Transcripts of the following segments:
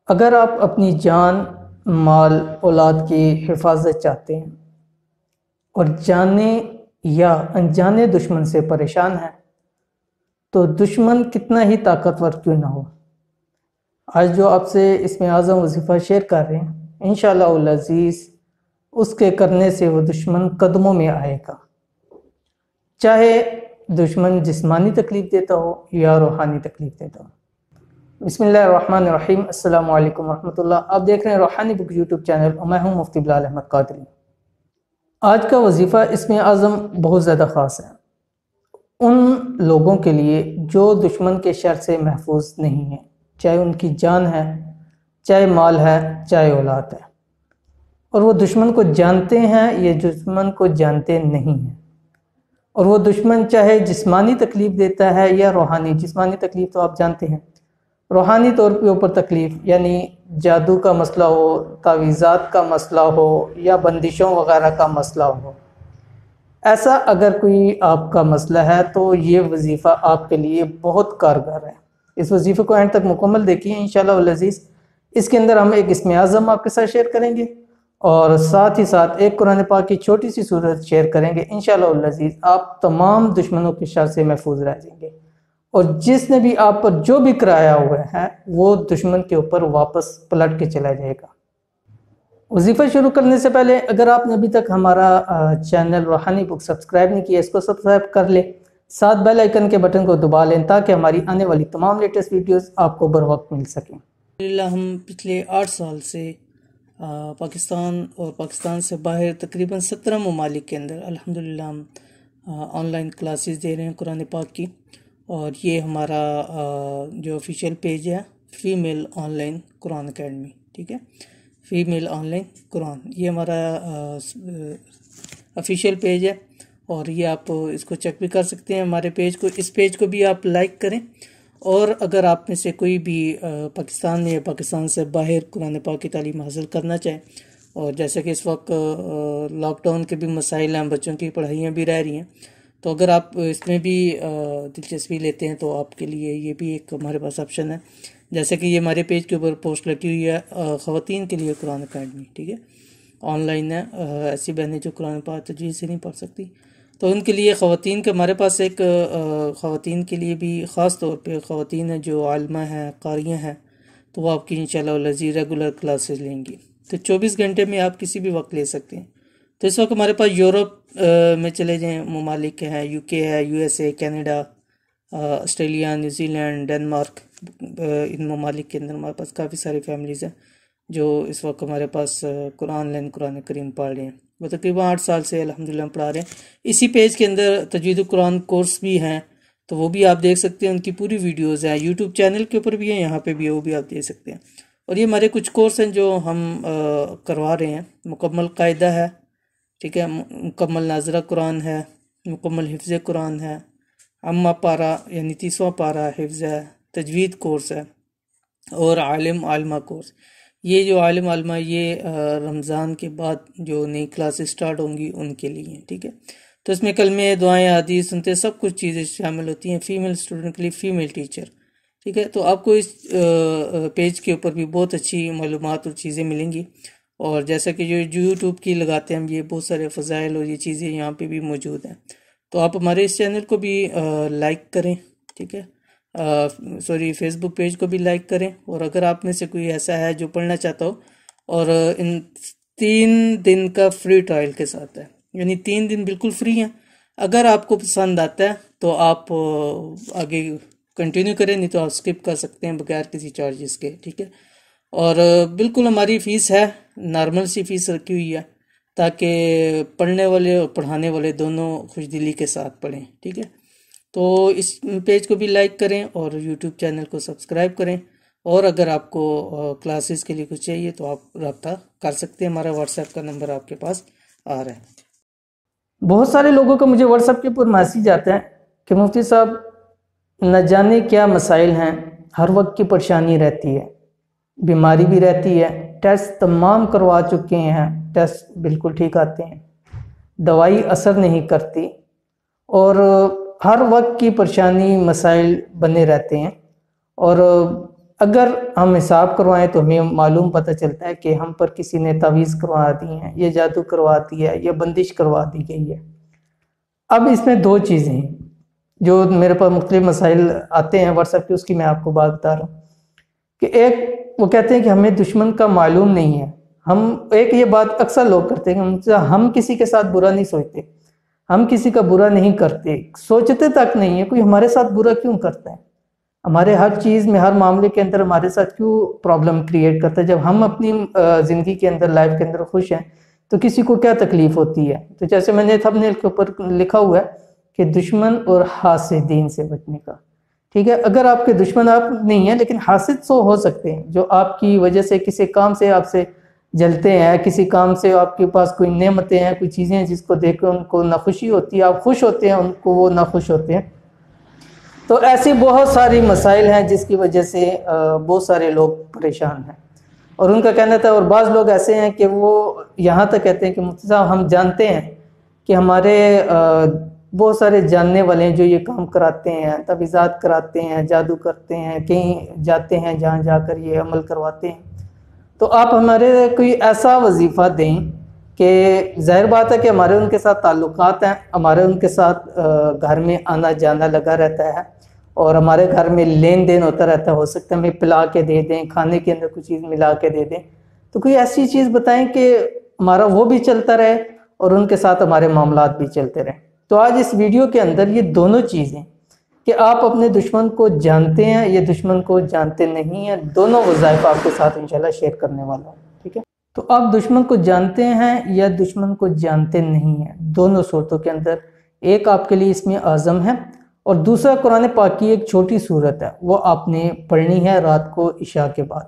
اگر آپ اپنی جان، مال، اولاد کی حفاظت چاہتے ہیں اور جانے یا انجانے دشمن سے پریشان ہیں تو دشمن کتنا ہی طاقتور کیوں نہ ہو، آج جو آپ سے اس میں اعظم وظیفہ شیئر کر رہے ہیں انشاءاللہ العزیز اس کے کرنے سے وہ دشمن قدموں میں آئے گا، چاہے دشمن جسمانی تکلیف دیتا ہو یا روحانی تکلیف دیتا ہو۔ بسم اللہ الرحمن الرحیم۔ السلام علیکم ورحمۃ اللہ۔ آپ دیکھ رہے ہیں روحانی بک یوٹیوب چینل اور میں ہوں مفتی بلال احمد قادری۔ آج کا وظیفہ اس میں اعظم بہت زیادہ خاص ہے ان لوگوں کے لیے جو دشمن کے شر سے محفوظ نہیں ہیں، چاہے ان کی جان ہے، چاہے مال ہے، چاہے اولاد ہے، اور وہ دشمن کو جانتے ہیں یا دشمن کو جانتے نہیں ہیں، اور وہ دشمن چاہے جسمانی تکلیف دیتا ہے یا روحانی۔ جسمانی تکلیف تو آپ جانتے ہیں، روحانی طور پہ اوپر تکلیف یعنی جادو کا مسئلہ ہو، تعویذات کا مسئلہ ہو یا بندشوں وغیرہ کا مسئلہ ہو، ایسا اگر کوئی آپ کا مسئلہ ہے تو یہ وظیفہ آپ کے لیے بہت کارگر ہے۔ اس وظیفے کو اینڈ تک مکمل دیکھیے انشاءاللہ العزیز۔ اس کے اندر ہم ایک اسم اعظم آپ کے ساتھ شیئر کریں گے اور ساتھ ہی ساتھ ایک قرآن پاک کی چھوٹی سی سورت شیئر کریں گے انشاءاللہ العزیز۔ آپ تمام دشمنوں کے شر سے محفوظ رہ جائیں گے، اور جس نے بھی آپ پر جو بھی کرایا ہوا ہے وہ دشمن کے اوپر واپس پلٹ کے چلا جائے گا۔ وظیفہ شروع کرنے سے پہلے اگر آپ نے ابھی تک ہمارا چینل روحانی بک سبسکرائب نہیں کیا، اس کو سبسکرائب کر لیں، ساتھ بیل آئیکن کے بٹن کو دبا لیں تاکہ ہماری آنے والی تمام لیٹسٹ ویڈیوز آپ کو بر وقت مل سکیں۔ الحمدللہ ہم پچھلے 8 سال سے پاکستان اور پاکستان سے باہر تقریباً 17 ممالک کے اندر الحمدللہ ہم آن لائن کلاسز دے رہے ہیں قرآن پاک کی، اور یہ ہمارا جو آفیشیل پیج ہے female on line Quran academy, ٹھیک ہے، فیمیل آن لائن قرآن، یہ ہمارا آفیشیل پیج ہے، اور یہ آپ اس کو چیک بھی کر سکتے ہیں ہمارے پیج کو۔ اس پیج کو بھی آپ لائک کریں، اور اگر آپ میں سے کوئی بھی پاکستان میں یا پاکستان سے باہر قرآن پاک کی تعلیم حاصل کرنا چاہے، اور جیسا کہ اس وقت لاک ڈاؤن کے بھی مسائل ہیں، بچوں کی پڑھائیاں بھی رہ رہی ہیں، تو اگر آپ اس میں بھی دلچسپی لیتے ہیں تو آپ کے لیے یہ بھی ایک ہمارے پاس آپشن ہے، جیسے کہ یہ ہمارے پیج کے اوپر پوسٹ لگی ہوئی ہے خواتین کے لیے قرآن اکیڈمی، ٹھیک ہے، آن لائن ہے، ایسی بہنیں جو قرآن پاک تجوید سے نہیں پڑھ سکتی تو ان کے لیے خواتین کے ہمارے پاس ایک خواتین کے لیے بھی خاص طور پہ خواتین ہیں جو عالمہ ہیں، قاریاں ہیں، تو وہ آپ کی انشاءاللہ العزیز ریگولر کلاسز لیں گی، تو 24 گھنٹے میں آپ کسی بھی وقت لے سکتے ہیں۔ تو اس وقت ہمارے پاس یورپ میں چلے جائیں ممالک ہیں، یو کے ہے، U S A, Canada, Australia, New Zealand, Denmark, ان ممالک کے اندر ہمارے پاس کافی ساری فیملیز ہیں جو اس وقت ہمارے پاس قرآن لائن قرآن کریم پڑھ رہے ہیں۔ وہ تقریباً 8 سال سے الحمدللہ ہم پڑھا رہے ہیں۔ اسی پیج کے اندر تجوید القرآن کورس بھی ہیں، تو وہ بھی آپ دیکھ سکتے ہیں، ان کی پوری ویڈیوز ہیں، یوٹیوب چینل کے اوپر بھی ہیں، یہاں پہ بھی ہے، وہ بھی آپ دیکھ سکتے ہیں۔ اور یہ ہمارے کچھ کورس ہیں جو ہم کروا رہے ہیں۔ مکمل قاعدہ ہے، ٹھیک ہے، مکمل ناظرہ قرآن ہے، مکمل حفظ قرآن ہے، عامہ پارہ یعنی 30واں پارہ حفظ ہے، تجوید کورس ہے، اور عالم عالمہ کورس۔ یہ جو عالم عالمہ یہ رمضان کے بعد جو نئی کلاسز سٹارٹ ہوں گی ان کے لیے، ٹھیک ہے، تو اس میں کلمے، دعائیں، حدیث سنتے سب کچھ چیزیں شامل ہوتی ہیں، فیمیل اسٹوڈنٹ کے لیے فیمیل ٹیچر، ٹھیک ہے۔ تو آپ کو اس پیج کے اوپر بھی بہت اچھی معلومات اور چیزیں ملیں گی، اور جیسا کہ جو یوٹیوب کی لگاتے ہیں ہم، یہ بہت سارے فضائل اور یہ چیزیں یہاں پہ بھی موجود ہیں، تو آپ ہمارے اس چینل کو بھی لائک کریں، ٹھیک ہے، فیس بک پیج کو بھی لائک کریں، اور اگر آپ میں سے کوئی ایسا ہے جو پڑھنا چاہتا ہو، اور ان 3 دن کا فری ٹرائل کے ساتھ ہے، یعنی 3 دن بالکل فری ہیں، اگر آپ کو پسند آتا ہے تو آپ آگے کنٹینیو کریں، نہیں تو آپ سکپ کر سکتے ہیں بغیر کسی چارجز کے، ٹھیک ہے۔ اور بالکل ہماری فیس ہے، نارمل سی فیس رکھی ہوئی ہے تاکہ پڑھنے والے اور پڑھانے والے دونوں خوش دلی کے ساتھ پڑھیں، ٹھیک ہے۔ تو اس پیج کو بھی لائک کریں اور یوٹیوب چینل کو سبسکرائب کریں، اور اگر آپ کو کلاسز کے لیے کچھ چاہیے تو آپ رابطہ کر سکتے ہیں، ہمارا واٹس ایپ کا نمبر آپ کے پاس آ رہا ہے۔ بہت سارے لوگوں کو مجھے واٹس ایپ کے اوپر میسیج آتے ہیں کہ مفتی صاحب نہ جانے کیا مسائل ہیں، ہر وقت کی پریشانی رہتی ہے، بیماری بھی رہتی ہے، ٹیسٹ تمام کروا چکے ہیں، ٹیسٹ بالکل ٹھیک آتے ہیں، دوائی اثر نہیں کرتی، اور ہر وقت کی پریشانی مسائل بنے رہتے ہیں، اور اگر ہم حساب کروائیں تو ہمیں معلوم پتہ چلتا ہے کہ ہم پر کسی نے تعویذ کروا دی ہیں، یا جادو کروا دی ہے، یا بندش کروا دی گئی ہے۔ اب اس میں دو چیزیں ہیں جو میرے پاس مختلف مسائل آتے ہیں واٹس ایپ پہ، اس کی میں آپ کو بات بتا رہا ہوں کہ ایک وہ کہتے ہیں کہ ہمیں دشمن کا معلوم نہیں ہے۔ ایک یہ بات اکثر لوگ کرتے ہیں کہ ہم کسی کے ساتھ برا نہیں سوچتے، ہم کسی کا برا نہیں کرتے، سوچتے تک نہیں ہے کوئی ہمارے ساتھ برا کیوں کرتا ہے، ہمارے ہر چیز میں، ہر معاملے کے اندر ہمارے ساتھ کیوں پرابلم کریٹ کرتا ہے۔ جب ہم اپنی زندگی کے اندر، لائف کے اندر خوش ہیں تو کسی کو کیا تکلیف ہوتی ہے؟ تو جیسے میں نے تھمبنیل کے اوپر لکھا ہوا ہے کہ دشمن اور حاسدین سے بچنے کا، ٹھیک ہے۔ اگر آپ کے دشمن آپ نہیں ہیں لیکن حاسد سو ہو سکتے ہیں، جو آپ کی وجہ سے کسی کام سے آپ سے جلتے ہیں، کسی کام سے آپ کے پاس کوئی نعمتیں ہیں، کوئی چیزیں ہیں جس کو دیکھ کے ان کو ناخوشی ہوتی ہے، آپ خوش ہوتے ہیں، ان کو وہ ناخوش ہوتے ہیں۔ تو ایسی بہت ساری مسائل ہیں جس کی وجہ سے بہت سارے لوگ پریشان ہیں، اور ان کا کہنا تھا، اور بعض لوگ ایسے ہیں کہ وہ یہاں تک کہتے ہیں کہ مفتی صاحب ہم جانتے ہیں کہ ہمارے بہت سارے جاننے والے ہیں جو یہ کام کراتے ہیں، تعویذات کراتے ہیں، جادو کرتے ہیں، کہیں جاتے ہیں جہاں جا کر یہ عمل کرواتے ہیں، تو آپ ہمارے کوئی ایسا وظیفہ دیں کہ ظاہر بات ہے کہ ہمارے ان کے ساتھ تعلقات ہیں، ہمارے ان کے ساتھ گھر میں آنا جانا لگا رہتا ہے، اور ہمارے گھر میں لین دین ہوتا رہتا ہے، ہو سکتا ہے ہمیں پلا کے دے دیں، کھانے کے اندر کوئی چیز ملا کے دے دیں، تو کوئی ایسی چیز بتائیں کہ ہمارا وہ بھی چلتا رہے اور ان کے ساتھ ہمارے معاملات بھی چلتے رہیں۔ تو آج اس ویڈیو کے اندر یہ دونوں چیزیں کہ آپ اپنے دشمن کو جانتے ہیں یا دشمن کو جانتے نہیں ہیں، دونوں وظائف آپ کے ساتھ انشاءاللہ شیئر کرنے والا ہوں، ٹھیک ہے۔ تو آپ دشمن کو جانتے ہیں یا دشمن کو جانتے نہیں ہیں، دونوں صورتوں کے اندر ایک آپ کے لیے اس میں اعظم ہے، اور دوسرا قرآن پاک کی ایک چھوٹی صورت ہے، وہ آپ نے پڑھنی ہے رات کو عشاء کے بعد۔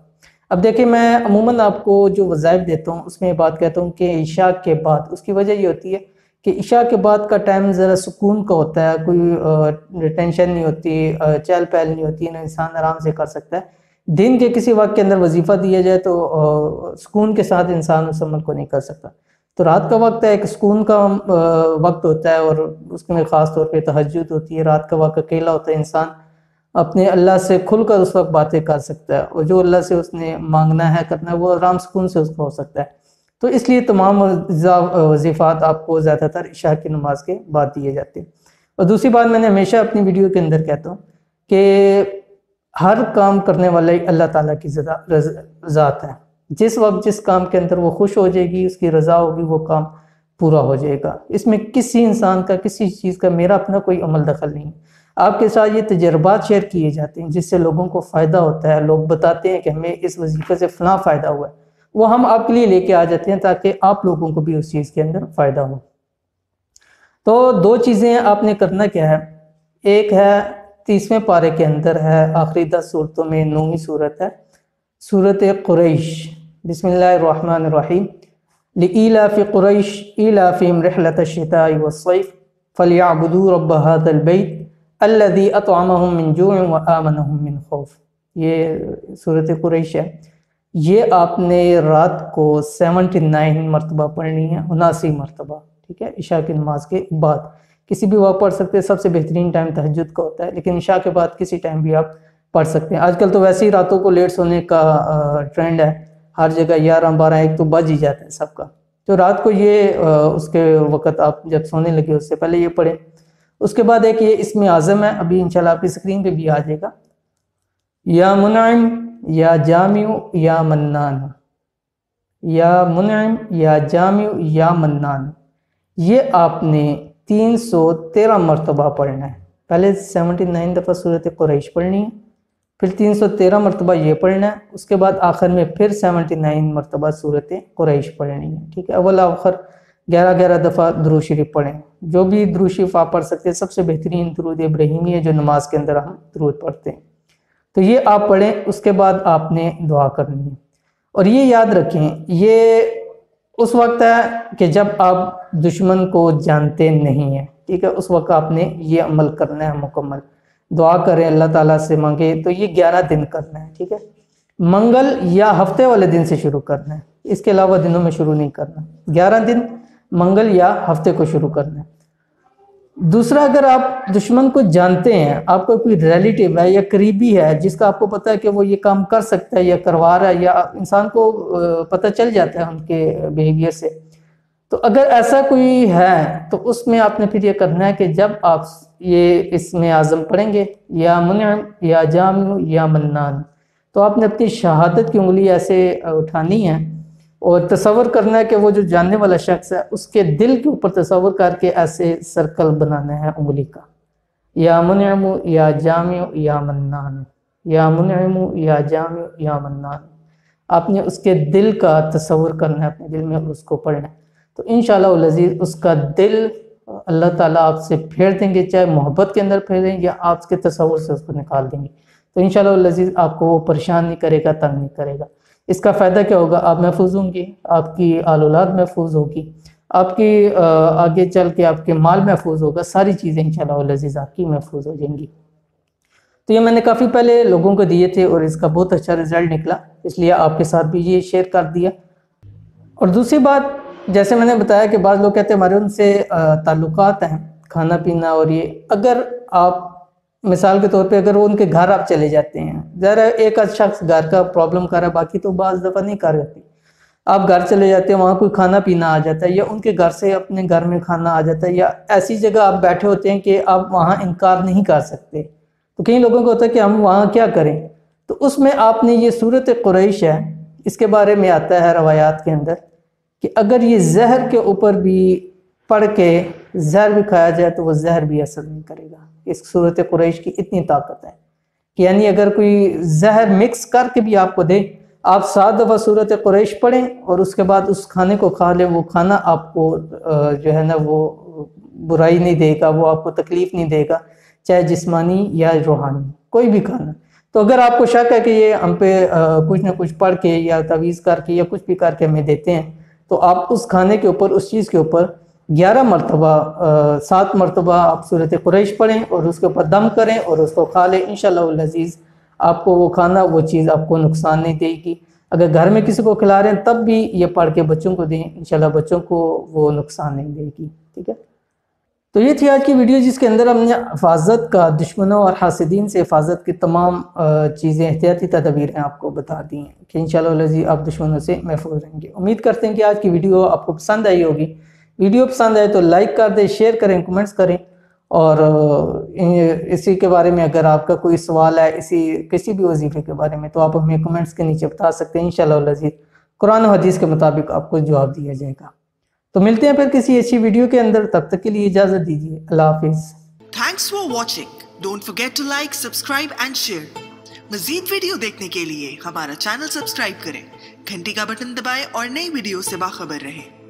اب دیکھیں، میں عموماً آپ کو جو وظائف دیتا ہوں اس میں بات کہتا ہوں کہ عشاء کے بعد، اس کی وجہ یہ ہوتی ہے کہ عشاء کے بعد کا ٹائم ذرا سکون کا ہوتا ہے، کوئی ٹینشن نہیں ہوتی، چہل پہل نہیں ہوتی، انسان آرام سے کر سکتا ہے۔ دن کے کسی وقت کے اندر وظیفہ دیا جائے تو سکون کے ساتھ انسان اس عمل کو نہیں کر سکتا، تو رات کا وقت ہے، ایک سکون کا وقت ہوتا ہے، اور اس میں خاص طور پہ تہجد ہوتی ہے، رات کا وقت اکیلا ہوتا ہے، انسان اپنے اللہ سے کھل کر اس وقت باتیں کر سکتا ہے، اور جو اللہ سے اس نے مانگنا ہے کرنا ہے وہ آرام سکون سے اس کو ہو سکتا ہے۔ تو اس لیے تمام وظیفات آپ کو زیادہ تر عشاء کی نماز کے بعد دیے جاتے ہیں۔ اور دوسری بات، میں نے ہمیشہ اپنی ویڈیو کے اندر کہتا ہوں کہ ہر کام کرنے والے اللہ تعالیٰ کی ذات ہے، جس وقت جس کام کے اندر وہ خوش ہو جائے گی، اس کی رضا ہوگی، وہ کام پورا ہو جائے گا۔ اس میں کسی انسان کا، کسی چیز کا، میرا اپنا کوئی عمل دخل نہیں۔ آپ کے ساتھ یہ تجربات شیئر کیے جاتے ہیں جس سے لوگوں کو فائدہ ہوتا ہے، لوگ بتاتے ہیں کہ ہمیں اس وظیفے سے فلاں فائدہ ہوا ہے، وہ ہم آپ کے لیے لے کے آ جاتے ہیں تاکہ آپ لوگوں کو بھی اس چیز کے اندر فائدہ ہو۔ تو دو چیزیں آپ نے کرنا کیا ہے، ایک ہے 30ویں پارے کے اندر ہے، آخری 10 صورتوں میں 9ویں صورت ہے، سورۃ قریش۔ بسم اللہ الرحمن الرحیم۔ لإیلاف قریش ایلافہم رحلۃ الشتاء والصیف فلیعبدوا رب ھذا البیت الذی اطعمہم من جوع وآمنہم من خوف۔ یہ سورۃ قریش ہے، یہ آپ نے رات کو 79 مرتبہ پڑھنی ہے، 79 مرتبہ، ٹھیک ہے، عشاء کی نماز کے بعد۔ کسی بھی وقت پڑھ سکتے ہیں، سب سے بہترین ٹائم تہجد کا ہوتا ہے، لیکن عشاء کے بعد کسی ٹائم بھی آپ پڑھ سکتے ہیں۔ آج کل تو ویسے ہی راتوں کو لیٹ سونے کا ٹرینڈ ہے، ہر جگہ 11 12 1 تو بج ہی جاتا ہے سب کا، تو رات کو یہ اس کے وقت آپ جب سونے لگے اس سے پہلے یہ پڑھیں۔ اس کے بعد ایک یہ اسم اعظم ہے، ابھی انشاءاللہ آپ کی اسکرین پہ بھی آ جائے گا، یا منعم یا جامع یا منان، یا منعم یا جامع یا منان، یہ آپ نے 313 مرتبہ پڑھنا ہے۔ پہلے 79 دفعہ سورۃ قریش پڑھنی ہے، پھر 313 مرتبہ یہ پڑھنا ہے، اس کے بعد آخر میں پھر 79 مرتبہ سورۃ قریش پڑھنی ہے، ٹھیک ہے۔ اول آخر 11 دفعہ درود شریف پڑھیں، جو بھی درود شریف آپ پڑھ سکتے ہیں، سب سے بہترین درود ابراہیمی ہے جو نماز کے اندر ہم درود پڑھتے ہیں، تو یہ آپ پڑھیں۔ اس کے بعد آپ نے دعا کرنی ہے، اور یہ یاد رکھیں یہ اس وقت ہے کہ جب آپ دشمن کو جانتے نہیں ہیں، ٹھیک ہے، اس وقت آپ نے یہ عمل کرنا ہے مکمل، دعا کریں، اللہ تعالیٰ سے مانگے، تو یہ 11 دن کرنا ہے، ٹھیک ہے۔ منگل یا ہفتے والے دن سے شروع کرنا ہے، اس کے علاوہ دنوں میں شروع نہیں کرنا، 11 دن منگل یا ہفتے کو شروع کرنا ہے۔ دوسرا، اگر آپ دشمن کو جانتے ہیں، آپ کا کوئی ریلیٹیو ہے یا قریبی ہے جس کا آپ کو پتہ ہے کہ وہ یہ کام کر سکتا ہے یا کروا رہا ہے، یا انسان کو پتہ چل جاتا ہے ان کے بیہیویئر سے، تو اگر ایسا کوئی ہے تو اس میں آپ نے پھر یہ کرنا ہے کہ جب آپ یہ اس میں عزم پڑھیں گے یا منعم یا جامع یا منان، تو آپ نے اپنی شہادت کی انگلی ایسے اٹھانی ہے اور تصور کرنا ہے کہ وہ جو جاننے والا شخص ہے اس کے دل کے اوپر تصور کر کے ایسے سرکل بنانا ہے انگلی کا، یا منعم یا جامع یا منان، یا منعم یا جامع یا منان، آپ نے اس کے دل کا تصور کرنا ہے اپنے دل میں اور اس کو پڑھنا ہے، تو انشاءاللہ العزیز اس کا دل اللہ تعالیٰ آپ سے پھیر دیں گے، چاہے محبت کے اندر پھیریں یا آپ کے تصور سے اس کو نکال دیں گے، تو انشاءاللہ العزیز آپ کو وہ پریشان نہیں کرے گا، تنگ نہیں کرے گا۔ اس کا فائدہ کیا ہوگا؟ آپ محفوظ ہوں گے، آپ کی آل اولاد محفوظ ہوگی، آپ کی آگے چل کے آپ کے مال محفوظ ہوگا، ساری چیزیں انشاءاللہ العزیز آپ کی محفوظ ہو جائیں گی۔ تو یہ میں نے کافی پہلے لوگوں کو دیے تھے اور اس کا بہت اچھا رزلٹ نکلا، اس لیے آپ کے ساتھ بھی یہ شیئر کر دیا۔ اور دوسری بات، جیسے میں نے بتایا کہ بعض لوگ کہتے ہیں ہمارے ان سے تعلقات ہیں، کھانا پینا، اور یہ اگر آپ مثال کے طور پہ اگر وہ ان کے گھر آپ چلے جاتے ہیں، ظاہر ہے ایک شخص گھر کا پرابلم کر رہا ہے، باقی تو بعض دفعہ نہیں کر رہتی، آپ گھر چلے جاتے ہیں، وہاں کوئی کھانا پینا آ جاتا ہے یا ان کے گھر سے اپنے گھر میں کھانا آ جاتا ہے، یا ایسی جگہ آپ بیٹھے ہوتے ہیں کہ آپ وہاں انکار نہیں کر سکتے، تو کئی لوگوں کو ہوتا ہے کہ ہم وہاں کیا کریں، تو اس میں آپ نے یہ سورۃ قریش ہے، اس کے بارے میں آتا ہے روایات کے اندر کہ اگر یہ زہر کے اوپر بھی پڑھ کے زہر بھی کھایا جائے تو وہ زہر بھی اثر نہیں کرے گا۔ اس سورۃ قریش کی اتنی طاقت ہے کہ یعنی اگر کوئی زہر مکس کر کے بھی آپ کو دے، آپ 7 دفعہ سورۃ قریش پڑھیں اور اس کے بعد اس کھانے کو کھا لیں، وہ کھانا آپ کو جو ہے نا وہ برائی نہیں دے گا، وہ آپ کو تکلیف نہیں دے گا، چاہے جسمانی یا روحانی، کوئی بھی کھانا۔ تو اگر آپ کو شک ہے کہ یہ ہم پہ کچھ نہ کچھ پڑھ کے یا تعویذ کر کے یا کچھ بھی کر کے ہمیں دیتے ہیں، تو آپ اس کھانے کے اوپر، اس چیز کے اوپر 11 مرتبہ 7 مرتبہ آپ سورۃ قریش پڑھیں اور اس کے اوپر دم کریں اور اس کو کھا لیں، انشاءاللہ العزیز آپ کو وہ کھانا، وہ چیز آپ کو نقصان نہیں دے گی۔ اگر گھر میں کسی کو کھلا رہے ہیں تب بھی یہ پڑھ کے بچوں کو دیں، انشاءاللہ بچوں کو وہ نقصان نہیں دے گی، ٹھیک ہے۔ تو یہ تھی آج کی ویڈیو جس کے اندر ہم نے حفاظت کا، دشمنوں اور حاسدین سے حفاظت کی تمام چیزیں، احتیاطی تدابیریں آپ کو بتا دی ہیں کہ انشاءاللہ العزیز آپ دشمنوں سے محفوظ رہیں گے۔ امید کرتے ہیں کہ آج کی ویڈیو آپ کو پسند آئی ہوگی۔ ویڈیو پسند آئے تو لائک کر دیں، شیئر کریں، کمنٹس کریں، اور اسی کے بارے میں اگر آپ کا کوئی سوال ہے کسی بھی وظیفے کے بارے میں تو آپ ہمیں کمنٹس کے نیچے بتا سکتے ہیں، انشاءاللہ العزیز قرآن و حدیث کے مطابق آپ کو جواب دیا جائے گا۔ تو ملتے ہیں پھر کسی اچھی ویڈیو کے اندر، تب تک کے لیے اجازت دیجیے، اللہ حافظ۔ Thanks for watching, don't forget to like, subscribe and share. مزید ویڈیو دیکھنے کے لیے ہمارا چینل سبسکرائب کریں، گھنٹی کا بٹن دبائیں اور نئی ویڈیو سے باخبر رہیں۔